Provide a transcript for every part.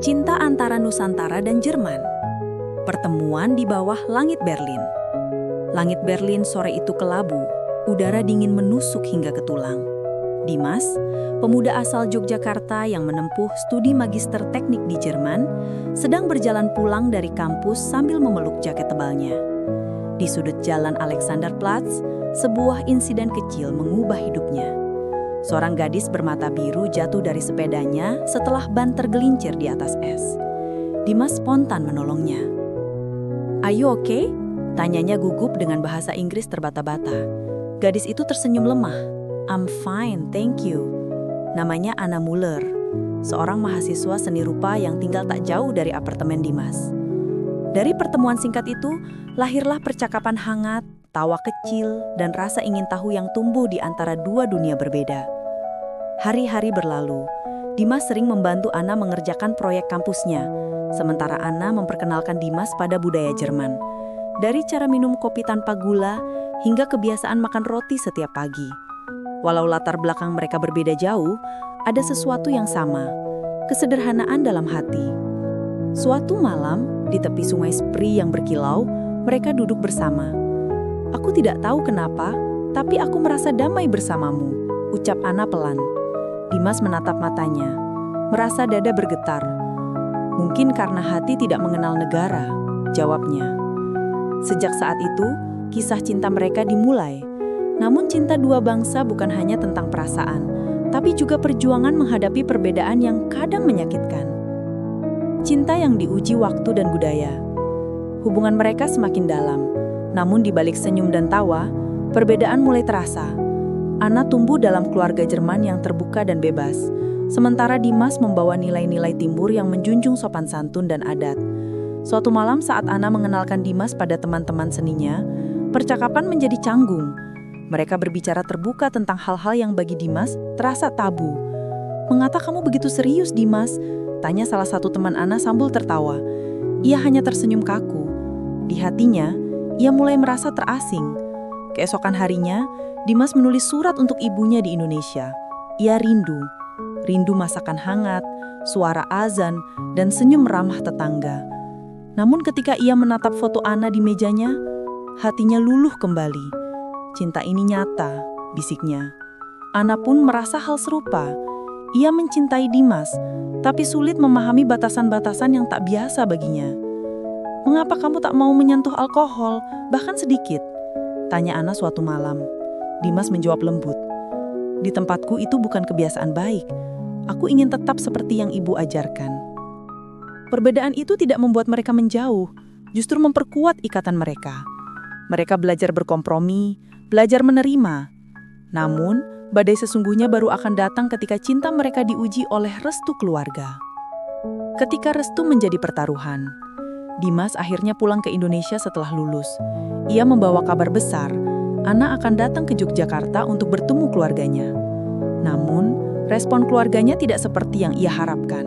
Cinta antara Nusantara dan Jerman. Pertemuan di bawah langit Berlin. Langit Berlin sore itu kelabu, udara dingin menusuk hingga ke tulang. Dimas, pemuda asal Yogyakarta yang menempuh studi magister teknik di Jerman, sedang berjalan pulang dari kampus sambil memeluk jaket tebalnya. Di sudut jalan Alexanderplatz, sebuah insiden kecil mengubah hidupnya. Seorang gadis bermata biru jatuh dari sepedanya setelah ban tergelincir di atas es. Dimas spontan menolongnya. "Are you okay?" Tanyanya gugup dengan bahasa Inggris terbata-bata. Gadis itu tersenyum lemah. "I'm fine, thank you." Namanya Anna Muller, seorang mahasiswa seni rupa yang tinggal tak jauh dari apartemen Dimas. Dari pertemuan singkat itu, lahirlah percakapan hangat, tawa kecil, dan rasa ingin tahu yang tumbuh di antara dua dunia berbeda. Hari-hari berlalu, Dimas sering membantu Anna mengerjakan proyek kampusnya, sementara Anna memperkenalkan Dimas pada budaya Jerman. Dari cara minum kopi tanpa gula, hingga kebiasaan makan roti setiap pagi. Walau latar belakang mereka berbeda jauh, ada sesuatu yang sama, kesederhanaan dalam hati. Suatu malam, di tepi sungai Spree yang berkilau, mereka duduk bersama. "Aku tidak tahu kenapa, tapi aku merasa damai bersamamu," ucap Anna pelan. Dimas menatap matanya, merasa dada bergetar. "Mungkin karena hati tidak mengenal negara," jawabnya. Sejak saat itu, kisah cinta mereka dimulai. Namun cinta dua bangsa bukan hanya tentang perasaan, tapi juga perjuangan menghadapi perbedaan yang kadang menyakitkan. Cinta yang diuji waktu dan budaya. Hubungan mereka semakin dalam, namun di balik senyum dan tawa, perbedaan mulai terasa. Anna tumbuh dalam keluarga Jerman yang terbuka dan bebas, sementara Dimas membawa nilai-nilai Timur yang menjunjung sopan santun dan adat. Suatu malam saat Anna mengenalkan Dimas pada teman-teman seninya, percakapan menjadi canggung. Mereka berbicara terbuka tentang hal-hal yang bagi Dimas terasa tabu. "Mengapa kamu begitu serius, Dimas?" tanya salah satu teman Anna sambil tertawa. Ia hanya tersenyum kaku. Di hatinya, ia mulai merasa terasing. Keesokan harinya, Dimas menulis surat untuk ibunya di Indonesia. Ia rindu masakan hangat, suara azan, dan senyum ramah tetangga. Namun ketika ia menatap foto Anna di mejanya, hatinya luluh kembali. "Cinta ini nyata," bisiknya. Anna pun merasa hal serupa. Ia mencintai Dimas, tapi sulit memahami batasan-batasan yang tak biasa baginya. "Mengapa kamu tak mau menyentuh alkohol, bahkan sedikit?" tanya Anna suatu malam. Dimas menjawab lembut, "Di tempatku itu bukan kebiasaan baik. Aku ingin tetap seperti yang ibu ajarkan." Perbedaan itu tidak membuat mereka menjauh, justru memperkuat ikatan mereka. Mereka belajar berkompromi, belajar menerima. Namun, badai sesungguhnya baru akan datang ketika cinta mereka diuji oleh restu keluarga. Ketika restu menjadi pertaruhan, Dimas akhirnya pulang ke Indonesia setelah lulus. Ia membawa kabar besar, Anna akan datang ke Yogyakarta untuk bertemu keluarganya. Namun, respon keluarganya tidak seperti yang ia harapkan.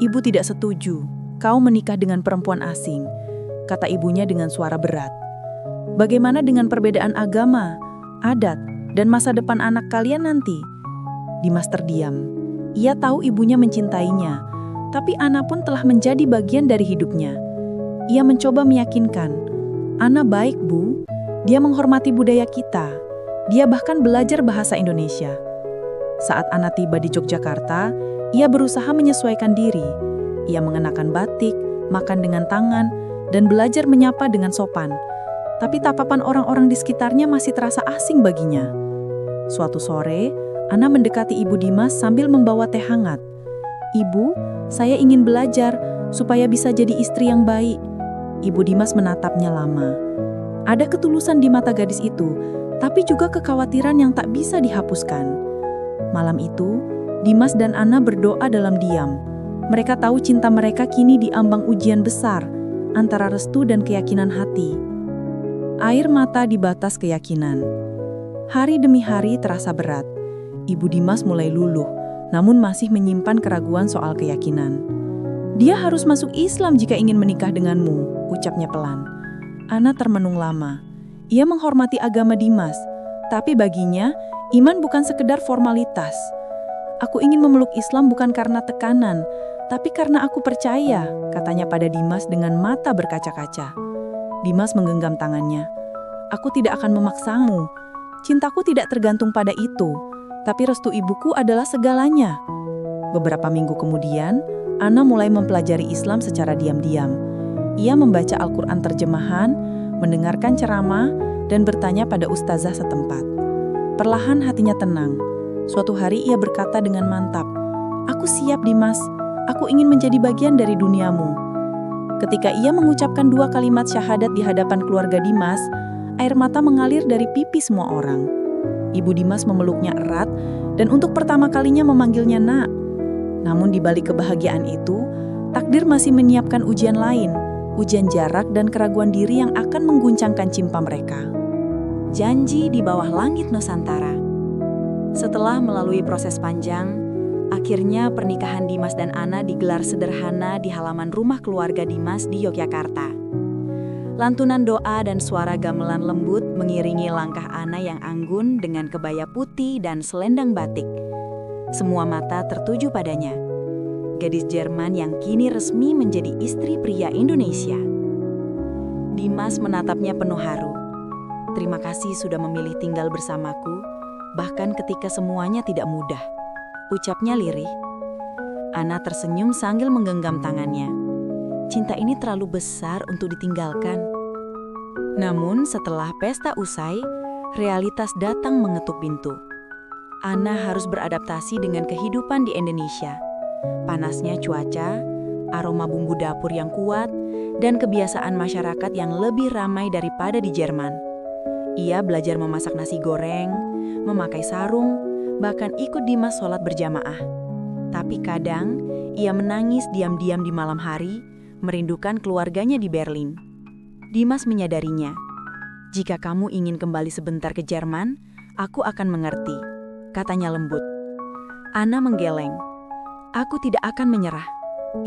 "Ibu tidak setuju, kau menikah dengan perempuan asing," kata ibunya dengan suara berat. "Bagaimana dengan perbedaan agama, adat, dan masa depan anak kalian nanti?" Dimas terdiam. Ia tahu ibunya mencintainya, tapi Anna pun telah menjadi bagian dari hidupnya. Ia mencoba meyakinkan, "Anna baik, Bu. Dia menghormati budaya kita. Dia bahkan belajar bahasa Indonesia." Saat Anna tiba di Yogyakarta, ia berusaha menyesuaikan diri. Ia mengenakan batik, makan dengan tangan, dan belajar menyapa dengan sopan. Tapi tatapan orang-orang di sekitarnya masih terasa asing baginya. Suatu sore, Anna mendekati ibu Dimas sambil membawa teh hangat. "Ibu, saya ingin belajar supaya bisa jadi istri yang baik." Ibu Dimas menatapnya lama. Ada ketulusan di mata gadis itu, tapi juga kekhawatiran yang tak bisa dihapuskan. Malam itu, Dimas dan Anna berdoa dalam diam. Mereka tahu cinta mereka kini diambang ujian besar antara restu dan keyakinan hati. Air mata di batas keyakinan. Hari demi hari terasa berat. Ibu Dimas mulai luluh, namun masih menyimpan keraguan soal keyakinan. "Dia harus masuk Islam jika ingin menikah denganmu," ucapnya pelan. Anna termenung lama. Ia menghormati agama Dimas, tapi baginya, iman bukan sekedar formalitas. "Aku ingin memeluk Islam bukan karena tekanan, Tapi karena aku percaya, katanya pada Dimas dengan mata berkaca-kaca. Dimas menggenggam tangannya. Aku tidak akan memaksamu. Cintaku tidak tergantung pada itu. Tapi restu ibuku adalah segalanya. Beberapa minggu kemudian, Ana mulai mempelajari Islam secara diam-diam. Ia membaca Al-Quran terjemahan, mendengarkan ceramah, dan bertanya pada ustazah setempat. Perlahan hatinya tenang. Suatu hari ia berkata dengan mantap, "Aku siap, Dimas. Aku ingin menjadi bagian dari duniamu." Ketika ia mengucapkan 2 kalimat syahadat di hadapan keluarga Dimas, air mata mengalir dari pipi semua orang. Ibu Dimas memeluknya erat dan untuk pertama kalinya memanggilnya Nak. Namun di balik kebahagiaan itu, takdir masih menyiapkan ujian lain, ujian jarak dan keraguan diri yang akan mengguncangkan cimpa mereka. Janji di bawah langit Nusantara. Setelah melalui proses panjang, akhirnya pernikahan Dimas dan Ana digelar sederhana di halaman rumah keluarga Dimas di Yogyakarta. Lantunan doa dan suara gamelan lembut mengiringi langkah Ana yang anggun dengan kebaya putih dan selendang batik. Semua mata tertuju padanya. Gadis Jerman yang kini resmi menjadi istri pria Indonesia. Dimas menatapnya penuh haru. "Terima kasih sudah memilih tinggal bersamaku, bahkan ketika semuanya tidak mudah," ucapnya lirih. Ana tersenyum sambil menggenggam tangannya. Cinta ini terlalu besar untuk ditinggalkan. Namun setelah pesta usai, realitas datang mengetuk pintu. Ana harus beradaptasi dengan kehidupan di Indonesia. Panasnya cuaca, aroma bumbu dapur yang kuat, dan kebiasaan masyarakat yang lebih ramai daripada di Jerman. Ia belajar memasak nasi goreng, memakai sarung, bahkan ikut Dimas sholat berjamaah. Tapi kadang, ia menangis diam-diam di malam hari, merindukan keluarganya di Berlin. Dimas menyadarinya. "Jika kamu ingin kembali sebentar ke Jerman, aku akan mengerti," katanya lembut. Ana menggeleng. "Aku tidak akan menyerah.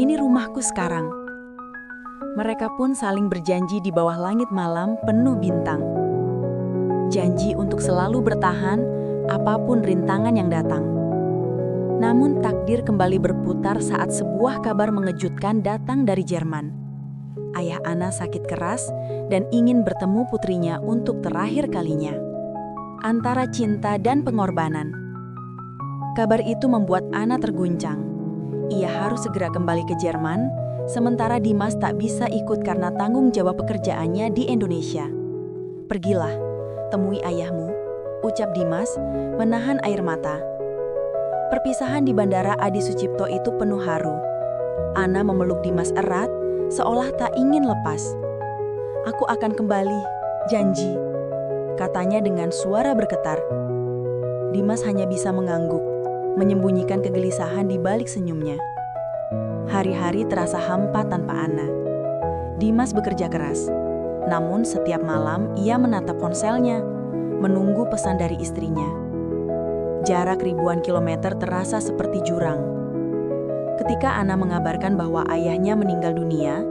Ini rumahku sekarang." Mereka pun saling berjanji di bawah langit malam penuh bintang. Janji untuk selalu bertahan, apapun rintangan yang datang. Namun takdir kembali berputar saat sebuah kabar mengejutkan datang dari Jerman. Ayah Ana sakit keras dan ingin bertemu putrinya untuk terakhir kalinya. Antara cinta dan pengorbanan. Kabar itu membuat Ana terguncang. Ia harus segera kembali ke Jerman, sementara Dimas tak bisa ikut karena tanggung jawab pekerjaannya di Indonesia. "Pergilah, temui ayahmu," ucap Dimas, menahan air mata. Perpisahan di Bandara Adi Sucipto itu penuh haru. Ana memeluk Dimas erat, seolah tak ingin lepas. "Aku akan kembali, janji," katanya dengan suara bergetar. Dimas hanya bisa mengangguk, menyembunyikan kegelisahan di balik senyumnya. Hari-hari terasa hampa tanpa Ana. Dimas bekerja keras, namun setiap malam ia menatap ponselnya, menunggu pesan dari istrinya. Jarak ribuan kilometer terasa seperti jurang. Ketika Ana mengabarkan bahwa ayahnya meninggal dunia,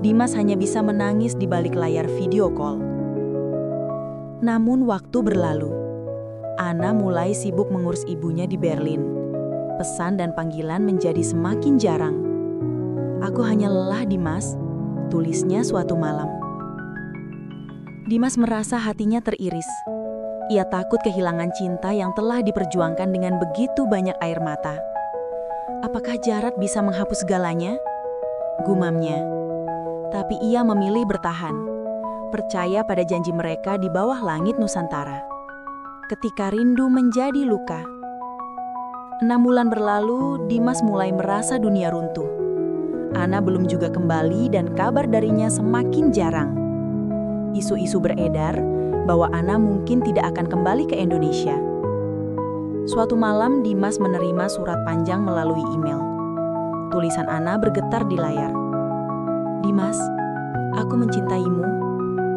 Dimas hanya bisa menangis di balik layar video call. Namun waktu berlalu. Ana mulai sibuk mengurus ibunya di Berlin. Pesan dan panggilan menjadi semakin jarang. "Aku hanya lelah, Dimas," tulisnya suatu malam. Dimas merasa hatinya teriris. Ia takut kehilangan cinta yang telah diperjuangkan dengan begitu banyak air mata. Apakah jarak bisa menghapus segalanya? Gumamnya. Tapi ia memilih bertahan, percaya pada janji mereka di bawah langit Nusantara. Ketika rindu menjadi luka. 6 bulan berlalu, Dimas mulai merasa dunia runtuh. Ana belum juga kembali dan kabar darinya semakin jarang. Isu-isu beredar bahwa Ana mungkin tidak akan kembali ke Indonesia. Suatu malam Dimas menerima surat panjang melalui email. Tulisan Ana bergetar di layar. "Dimas, aku mencintaimu,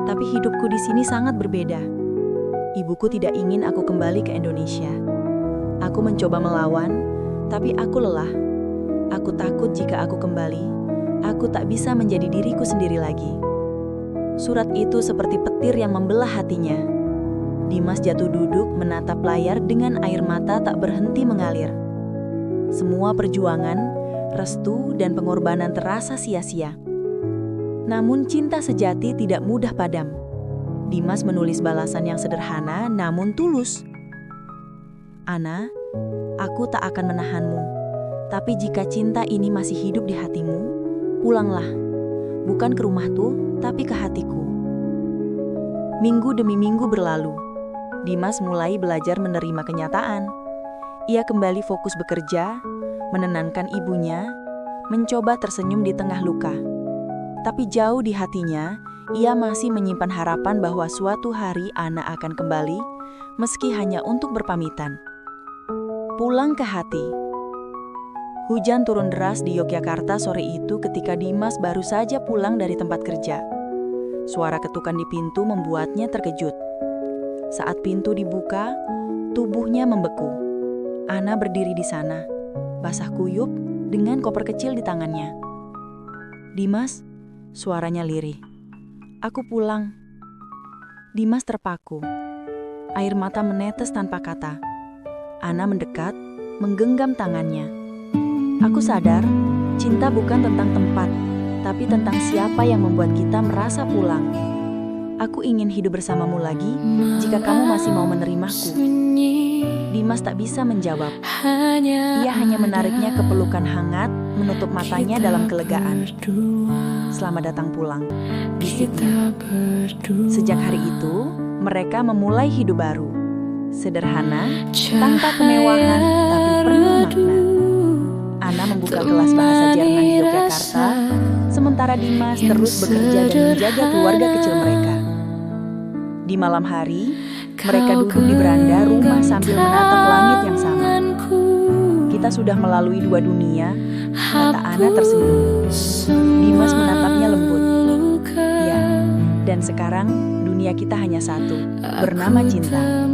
tapi hidupku di sini sangat berbeda. Ibuku tidak ingin aku kembali ke Indonesia. Aku mencoba melawan, tapi aku lelah. Aku takut jika aku kembali, aku tak bisa menjadi diriku sendiri lagi." Surat itu seperti petir yang membelah hatinya. Dimas jatuh duduk menatap layar dengan air mata tak berhenti mengalir. Semua perjuangan, restu, dan pengorbanan terasa sia-sia. Namun cinta sejati tidak mudah padam. Dimas menulis balasan yang sederhana namun tulus. Ana, aku tak akan menahanmu. Tapi jika cinta ini masih hidup di hatimu, pulanglah. Bukan ke rumahku, tapi ke hatiku. Minggu demi minggu berlalu. Dimas mulai belajar menerima kenyataan. Ia kembali fokus bekerja, menenangkan ibunya, mencoba tersenyum di tengah luka. Tapi jauh di hatinya, ia masih menyimpan harapan bahwa suatu hari Ana akan kembali, meski hanya untuk berpamitan. Pulang ke hati. Hujan turun deras di Yogyakarta sore itu ketika Dimas baru saja pulang dari tempat kerja. Suara ketukan di pintu membuatnya terkejut. Saat pintu dibuka, tubuhnya membeku. Ana berdiri di sana, basah kuyup dengan koper kecil di tangannya. Dimas, suaranya lirih. Aku pulang. Dimas terpaku. Air mata menetes tanpa kata. Ana mendekat, menggenggam tangannya. Aku sadar, cinta bukan tentang tempat, tapi tentang siapa yang membuat kita merasa pulang. Aku ingin hidup bersamamu lagi jika kamu masih mau menerimaku. Dimas tak bisa menjawab. Ia hanya menariknya ke pelukan hangat, menutup matanya dalam kelegaan. Selamat datang pulang, bisiknya. Sejak hari itu, mereka memulai hidup baru. Sederhana, tanpa kemewahan, tapi penuh makna. Ana membuka kelas bahasa Jerman di Yogyakarta, sementara Dimas terus bekerja dan menjaga keluarga kecil mereka. Di malam hari, mereka duduk di beranda rumah sambil menatap langit yang sama. Kita sudah melalui dua dunia, kata Ana tersenyum. Dimas menatapnya lembut. Ya, dan sekarang dunia kita hanya satu, bernama cinta.